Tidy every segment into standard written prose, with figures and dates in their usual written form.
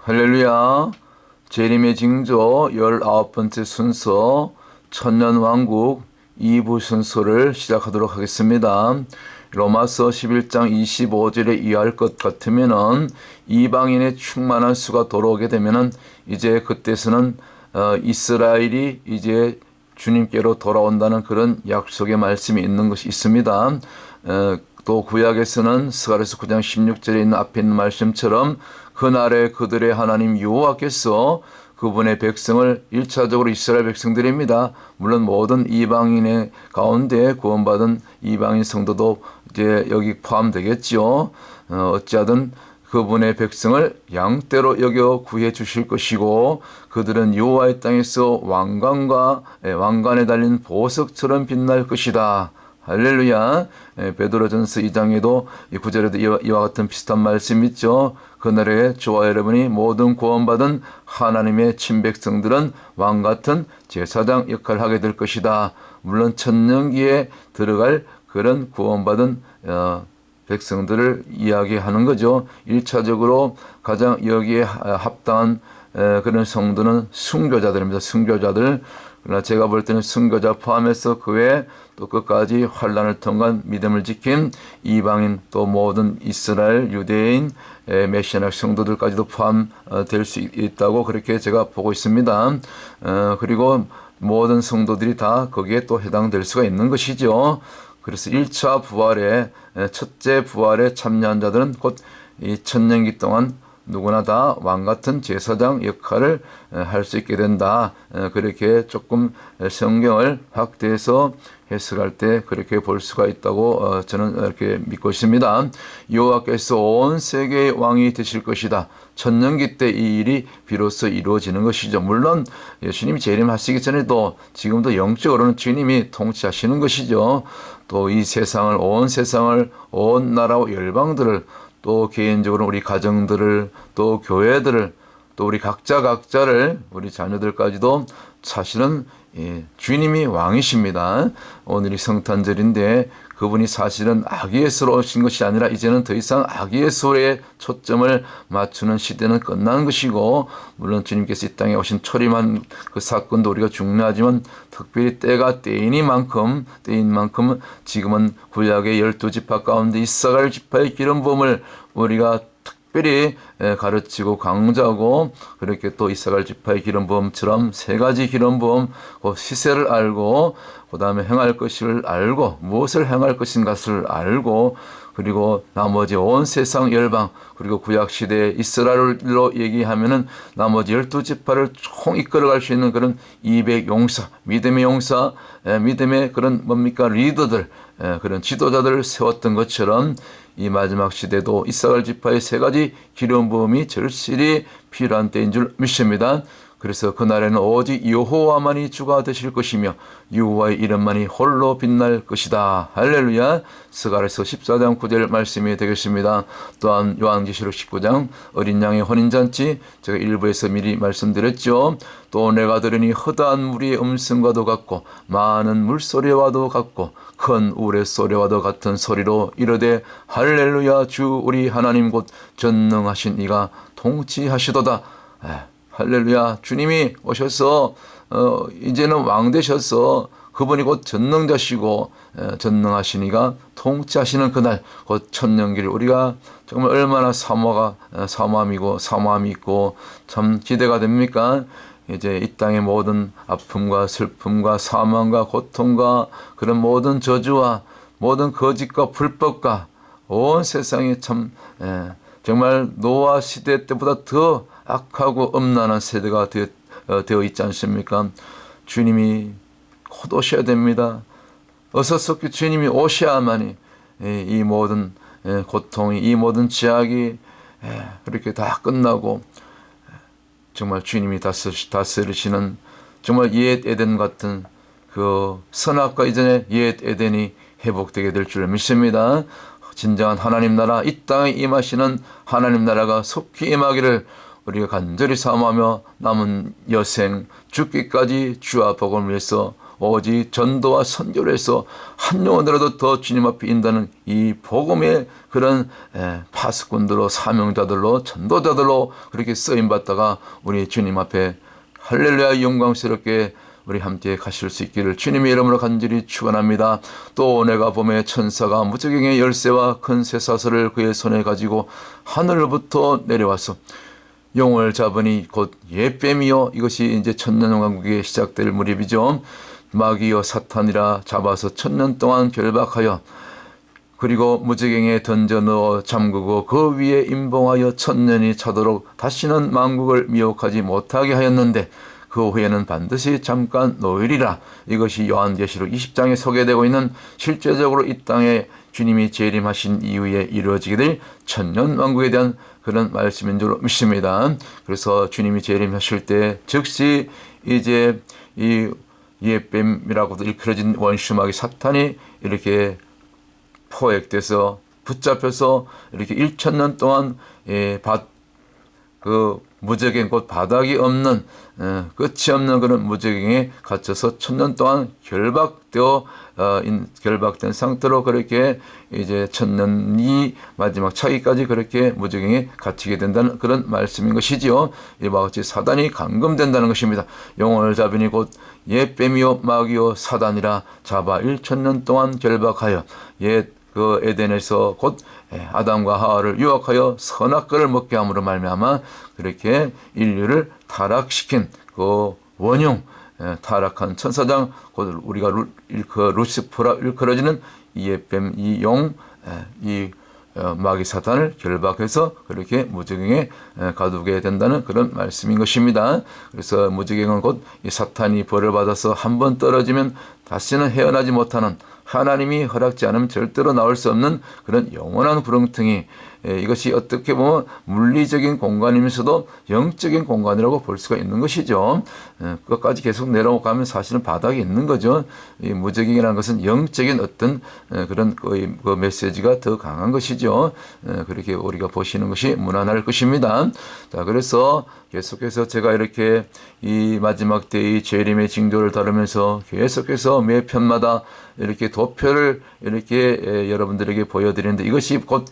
할렐루야. 재림의 징조 19번째 순서 천년왕국 2부 순서를 시작하도록 하겠습니다. 로마서 11장 25절에 이해할 것 같으면은 이방인의 충만한 수가 돌아오게 되면은 이제 그때서는 이스라엘이 이제 주님께로 돌아온다는 그런 약속의 말씀이 있는 것이 있습니다. 또 구약에서는 스가랴서 9장 16절에 있는 앞에 있는 말씀처럼 그날에 그들의 하나님 여호와께서 그분의 백성을 1차적으로 이스라엘 백성들입니다. 물론 모든 이방인의 가운데 구원받은 이방인 성도도 이제 여기 포함되겠죠. 어찌하든 그분의 백성을 양떼로 여겨 구해 주실 것이고 그들은 여호와의 땅에서 왕관에 달린 보석처럼 빛날 것이다. 할렐루야. 베드로전서 2장에도 이 9절에도 이와 같은 비슷한 말씀 있죠. 그날에 저와 여러분이 모든 구원받은 하나님의 친백성들은 왕같은 제사장 역할을 하게 될 것이다. 물론 천년기에 들어갈 그런 구원받은 백성들을 이야기하는 거죠. 1차적으로 가장 여기에 합당한 그런 성도는 순교자들입니다. 순교자들. 그러나 제가 볼 때는 순교자 포함해서 그 외에 또 끝까지 환난을 통한 믿음을 지킨 이방인 또 모든 이스라엘 유대인 메시아적 성도들까지도 포함될 수 있다고 그렇게 제가 보고 있습니다. 그리고 모든 성도들이 다 거기에 또 해당될 수가 있는 것이죠. 그래서 1차 부활의 첫째 부활에 참여한 자들은 곧 이 천년기 동안 누구나 다 왕같은 제사장 역할을 할 수 있게 된다. 그렇게 조금 성경을 확대해서 해석할 때 그렇게 볼 수가 있다고 저는 이렇게 믿고 있습니다. 여호와께서 온 세계의 왕이 되실 것이다. 천년기 때 이 일이 비로소 이루어지는 것이죠. 물론 예수님이 재림하시기 전에도 지금도 영적으로는 주님이 통치하시는 것이죠. 또 이 세상을 온 세상을 온 나라와 열방들을 또 개인적으로 우리 가정들을 또 교회들을 또 우리 각자를 우리 자녀들까지도 사실은 주님이 왕이십니다. 오늘이 성탄절인데 그분이 사실은 아기예수로 오신 것이 아니라 이제는 더 이상 아기예수에 초점을 맞추는 시대는 끝난 것이고 물론 주님께서 이 땅에 오신 초림한 그 사건도 우리가 중요하지만 특별히 때가 때인 만큼 지금은 구약의 12지파 가운데 이사갈 지파의 기름 부음을 우리가 특별히 가르치고 강조하고 그렇게 또 이사갈 지파의 기름 부음처럼 세 가지 기름 부음 그 시세를 알고 그 다음에 행할 것을 알고 무엇을 행할 것인가를 알고 그리고 나머지 온 세상 열방 그리고 구약시대 이스라엘로 얘기하면은 나머지 12지파를 총 이끌어갈 수 있는 그런 200용사 믿음의 그런 리더들 그런 지도자들을 세웠던 것처럼 이 마지막 시대도 이사갈 지파의 세 가지 기름 부음이 절실히 필요한 때인 줄 믿습니다. 그래서 그날에는 오직 여호와만이 주가 되실 것이며 여호와의 이름만이 홀로 빛날 것이다. 할렐루야. 스가랴서 14장 9절 말씀이 되겠습니다. 또한 요한계시록 19장 어린 양의 혼인잔치 제가 일부에서 미리 말씀드렸죠. 또 내가 들으니 허다한 무리의 음성과도 같고 많은 물소리와도 같고 큰 우레소리와도 같은 소리로 이르되 할렐루야 주 우리 하나님 곧 전능하신 이가 통치하시도다. 할렐루야. 주님이 오셔서 이제는 왕 되셔서 그분이 곧 전능자시고 전능하신 이가 통치하시는 그날 곧 천년기를 우리가 정말 얼마나 사모함이 있고 참 기대가 됩니까? 이제 이 땅의 모든 아픔과 슬픔과 사망과 고통과 그런 모든 저주와 모든 거짓과 불법과 온 세상이 참 정말 노아 시대 때보다 더 악하고 음란한 세대가 되어 있지 않습니까? 주님이 곧 오셔야 됩니다. 어서 속히 주님이 오셔야만이 이 모든 고통이 이 모든 죄악이 그렇게 다 끝나고 정말 주님이 다스리시는 정말 옛 에덴 같은 그 선악과 이전의 옛 에덴이 회복되게 될 줄 믿습니다. 진정한 하나님 나라 이 땅에 임하시는 하나님 나라가 속히 임하기를 우리가 간절히 사모하며 남은 여생 죽기까지 주와 복음을 위해서 오직 전도와 선교를 해서 한 영혼이라도 더 주님 앞에 인다는 이 복음의 그런 파수꾼들로 사명자들로 전도자들로 그렇게 쓰임받다가 우리 주님 앞에 할렐루야 영광스럽게 우리 함께 가실 수 있기를 주님의 이름으로 간절히 축원합니다. 또 내가 봄에 천사가 무저갱의 열쇠와 큰 쇠사슬을 그의 손에 가지고 하늘로부터 내려와서 용을 잡으니 곧 예뱀이요, 이것이 이제 천년왕국이 시작될 무렵이죠. 마귀요 사탄이라 잡아서 1000년 동안 결박하여 그리고 무저갱에 던져 넣어 잠그고 그 위에 임봉하여 1000년이 차도록 다시는 만국을 미혹하지 못하게 하였는데 그 후에는 반드시 잠깐 놓으리라. 이것이 요한계시록 20장에 소개되고 있는 실제적으로 이 땅에 주님이 재림하신 이후에 이루어지게 될 천년왕국에 대한 그런 말씀인 줄 믿습니다. 그래서 주님이 재림하실 때 즉시 이제 이 예뱀이라고도 일컬어진 원수마귀 사탄이 이렇게 포획돼서 붙잡혀서 이렇게 1000년 동안 그 무저갱 곧 바닥이 없는 끝이 없는 그런 무저갱에 갇혀서 1000년 동안 결박된 상태로 그렇게 이제 1000년이 마지막 차기까지 그렇게 무저갱에 갇히게 된다는 그런 말씀인 것이지요. 이와 같이 사단이 감금된다는 것입니다. 영혼을 잡으니 곧 예뱀이요 마귀요 사단이라 잡아 1000년 동안 결박하여 그 에덴에서 곧 아담과 하와를 유혹하여 선악과를 먹게 함으로 말미암아 그렇게 인류를 타락시킨 그 원흉, 타락한 천사장, 곧 우리가 루시퍼라 일컬어지는 이 예뱀, 이 용, 이 마귀 사탄을 결박해서 그렇게 무저갱에 가두게 된다는 그런 말씀인 것입니다. 그래서 무저갱은 곧 이 사탄이 벌을 받아서 한번 떨어지면 다시는 헤어나지 못하는, 하나님이 허락지 않으면 절대로 나올 수 없는 그런 영원한 구렁텅이, 이것이 어떻게 보면 물리적인 공간이면서도 영적인 공간이라고 볼 수가 있는 것이죠. 그것까지 계속 내려가면 사실은 바닥에 있는 거죠. 이 무저갱이라는 것은 영적인 어떤 그런 그 메시지가 더 강한 것이죠. 그렇게 우리가 보시는 것이 무난할 것입니다. 자, 그래서 계속해서 제가 이렇게 이 마지막 때의 재림의 징조를 다루면서 계속해서 매 편마다 이렇게 도표를 이렇게 여러분들에게 보여드리는데, 이것이 곧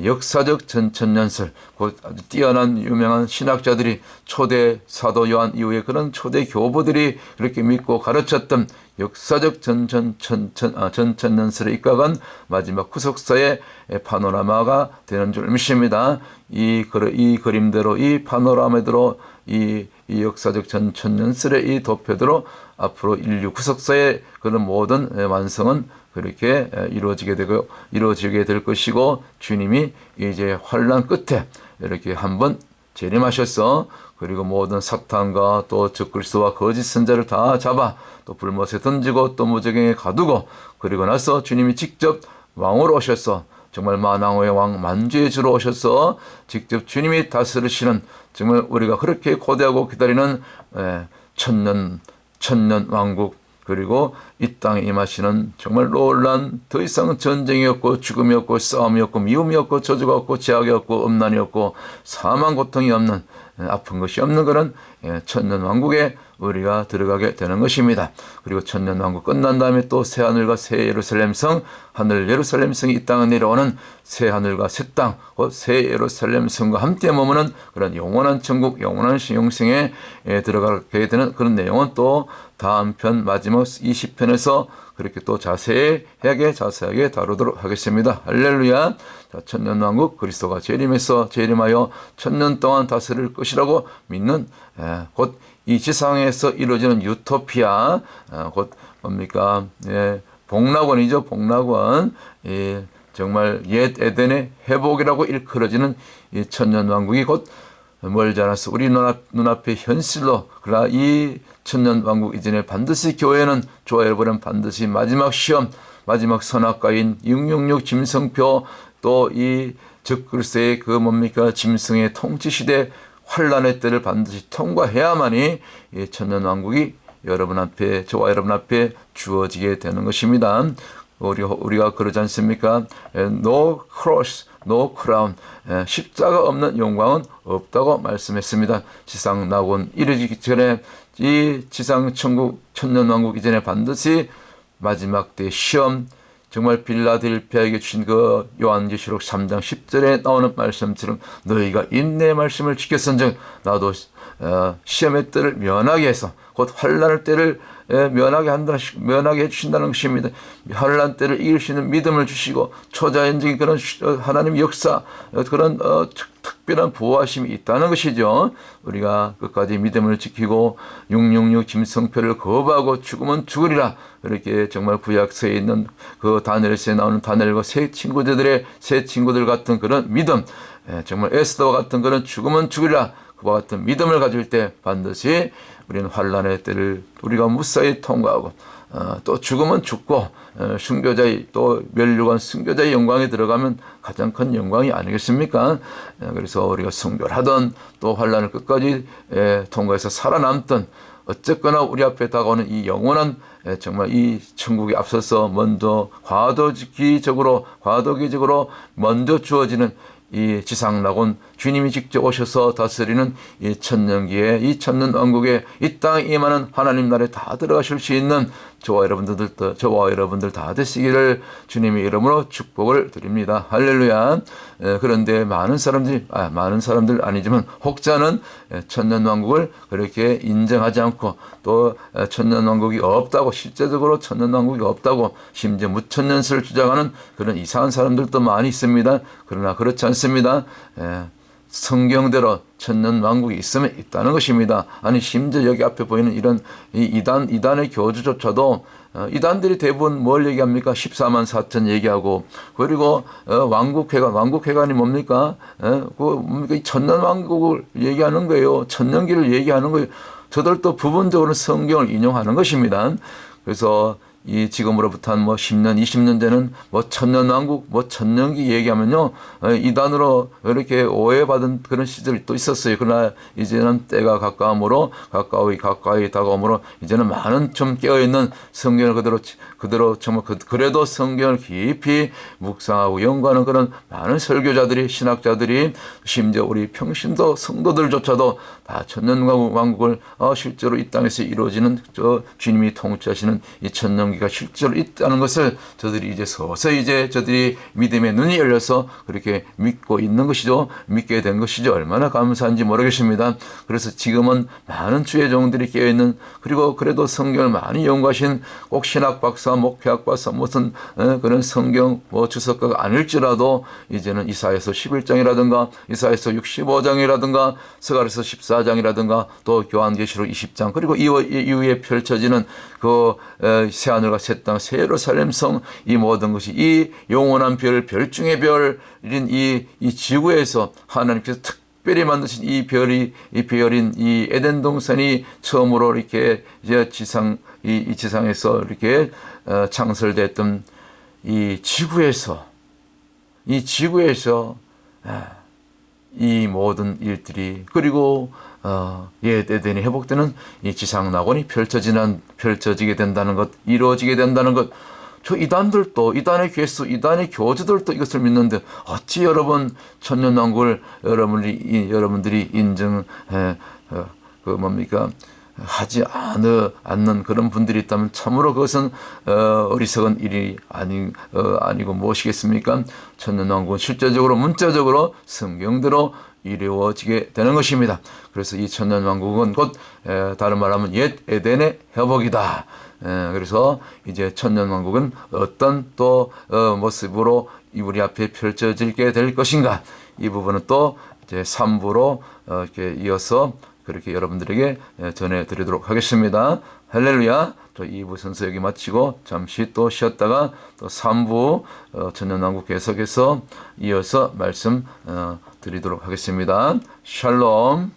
역사적 전천년설, 곧 아주 뛰어난 유명한 신학자들이 초대 사도 요한 이후에 그런 초대 교부들이 그렇게 믿고 가르쳤던 역사적 전천년설에 입각한 마지막 구속사의 파노라마가 되는 줄 믿습니다. 이 그림대로, 이 파노라마대로, 이 역사적 전천년설의 이 도표대로 앞으로 인류 구속사의 그런 모든 완성은 그렇게 이루어지게 될 것이고, 주님이 이제 환난 끝에 이렇게 한번 재림하셔서 그리고 모든 사탄과 또 적그리스도와 거짓 선자를 다 잡아 또 불못에 던지고 또 무저갱에 가두고, 그리고 나서 주님이 직접 왕으로 오셔서 정말 만왕의 왕 만주의 주로 오셔서 직접 주님이 다스리시는, 정말 우리가 그렇게 고대하고 기다리는 천년 왕국, 그리고 이 땅에 임하시는 정말 놀란, 더 이상 전쟁이 없고 죽음이 없고 싸움이 없고 미움이 없고 저주가 없고 제약이 없고 음란이 없고 사망 고통이 없는, 아픈 것이 없는 그런 천년 왕국에 우리가 들어가게 되는 것입니다. 그리고 천년 왕국 끝난 다음에 또 새 하늘과 새 예루살렘 성, 하늘 예루살렘 성이 이 땅에 내려오는 새 하늘과 새 땅, 새 예루살렘 성과 함께 머무는 그런 영원한 천국, 영원한 영생에 들어가게 되는 그런 내용은 또 다음 편 마지막 20편에서 그렇게 또 자세하게 다루도록 하겠습니다. 할렐루야. 자, 천년왕국, 그리스도가 재림하여 천년 동안 다스릴 것이라고 믿는 곧 이 지상에서 이루어지는 유토피아, 곧 뭡니까? 복락원이죠. 복락원. 정말 옛 에덴의 회복이라고 일컬어지는 이 천년왕국이 곧 멀지 않아서 우리 눈앞의 현실로, 그러나 이 천년왕국 이전에 반드시 교회는, 좋아 여러분은 반드시 마지막 시험, 마지막 선악과인 666 짐승표, 또 이 적그리스도의 그 뭡니까? 짐승의 통치시대 환란의 때를 반드시 통과해야만이 이 천년왕국이 여러분 앞에, 저와 여러분 앞에 주어지게 되는 것입니다. 우리가 그러지 않습니까? No cross, no crown, 십자가 없는 영광은 없다고 말씀했습니다. 지상 낙원 이르기 전에 이 지상 천국 천년왕국 이전에 반드시 마지막 때 시험, 정말 빌라델피아에게 주신 그 요한계시록 3장 10절에 나오는 말씀처럼 너희가 인내의 말씀을 지켰은즉 나도 시험의 때를 면하게 해서 곧 환난의 때를 면하게 해주신다는 것입니다. 환난 때를 이길 수 있는 믿음을 주시고 초자연적인 그런 하나님의 역사, 그런 특별한 보호하심이 있다는 것이죠. 우리가 끝까지 믿음을 지키고 666 짐승표를 거부하고 죽으면 죽으리라, 이렇게 정말 구약서에 있는 그 다니엘서에 나오는 다니엘과 새 친구들 같은 그런 믿음, 정말 에스더와 같은 그런 죽으면 죽으리라, 그와 같은 믿음을 가질 때 반드시 우리는 환난의 때를 우리가 무사히 통과하고 또 죽으면 죽고 순교자의 또 멸류관 순교자의 영광에 들어가면 가장 큰 영광이 아니겠습니까? 그래서 우리가 순교를 하던 또 환난을 끝까지 통과해서 살아남던 어쨌거나 우리 앞에 다가오는 이 영원한 정말 이 천국에 앞서서 먼저 과도기적으로 먼저 주어지는 이 지상낙원 주님이 직접 오셔서 다스리는 이 천년기에 이 천년왕국에 이 땅에 임하는 하나님 나라에 다 들어가실 수 있는 저와 여러분들 다 되시기를 주님의 이름으로 축복을 드립니다. 할렐루야. 그런데 많은 사람들 아니지만 혹자는 천년왕국을 그렇게 인정하지 않고 또 천년왕국이 없다고, 실제적으로 천년왕국이 없다고 심지어 무천년설을 주장하는 그런 이상한 사람들도 많이 있습니다. 그러나 그렇지 않습니다. 성경대로 천년왕국이 있으면 있다는 것입니다. 아니 심지어 여기 앞에 보이는 이런 이단의 교주조차도 이단들이 대부분 뭘 얘기합니까? 14만 4천 얘기하고, 그리고 왕국회관이 뭡니까? 뭡니까? 천년왕국을 얘기하는 거예요. 천년기를 얘기하는 거예요. 저들도 부분적으로 성경을 인용하는 것입니다. 그래서 이 지금으로부터 한 10년, 20년 전에는 천년왕국, 천년기 얘기하면요, 이단으로 이렇게 오해받은 그런 시절이 또 있었어요. 그러나 이제는 때가 가까이 다가오므로 이제는 많은 좀 깨어있는 성경을 그대로 정말 그래도 성경을 깊이 묵상하고 연구하는 그런 많은 설교자들이, 신학자들이, 심지어 우리 평신도 성도들조차도 다 천년왕국을 실제로 이 땅에서 이루어지는 주님이 통치하시는 이 천년 가 실제로 있다는 것을 저들이 이제 서서히 저들이 믿음의 눈이 열려서 그렇게 믿고 있는 것이죠. 믿게 된 것이죠. 얼마나 감사한지 모르겠습니다. 그래서 지금은 많은 주의 종들이 깨어있는, 그리고 그래도 성경을 많이 연구하신 꼭 신학 박사, 목회학 박사, 무슨 그런 성경 주석가가 아닐지라도 이제는 이사야서 11장이라든가 이사야서 65장이라든가 스가랴서 14장이라든가 또 요한계시록 20장, 그리고 이후에 펼쳐지는 그 새하늘과 새 땅, 새 예루살렘 성, 이 모든 것이 이 영원한 별 중의 별인 이 지구에서 하나님께서 특별히 만드신 이 별인 이 에덴 동산이 처음으로 이렇게 이제 이 지상에서 이렇게 창설됐던 이 지구에서 이 모든 일들이, 그리고 옛 에덴이 회복되는 이 지상 낙원이 펼쳐지게 된다는 것, 이루어지게 된다는 것. 저 이단들도, 이단의 괴수, 이단의 교주들도 이것을 믿는데 어찌 여러분 천년왕국을 여러분들이 하지 않는 그런 분들이 있다면 참으로 그것은 어리석은 일이 아니고 무엇이겠습니까? 천년왕국은 실제적으로 문자적으로 성경대로 이루어지게 되는 것입니다. 그래서 이 천년왕국은 곧 다른 말하면 옛 에덴의 회복이다. 그래서 이제 천년왕국은 어떤 또 모습으로 우리 앞에 펼쳐지게 될 것인가, 이 부분은 또 이제 3부로 이렇게 이어서 그렇게 여러분들에게 전해드리도록 하겠습니다. 할렐루야. 또 2부 순서 여기 마치고 잠시 또 쉬었다가 또 3부 천년왕국 계속해서 이어서 말씀 드리도록 하겠습니다. 샬롬.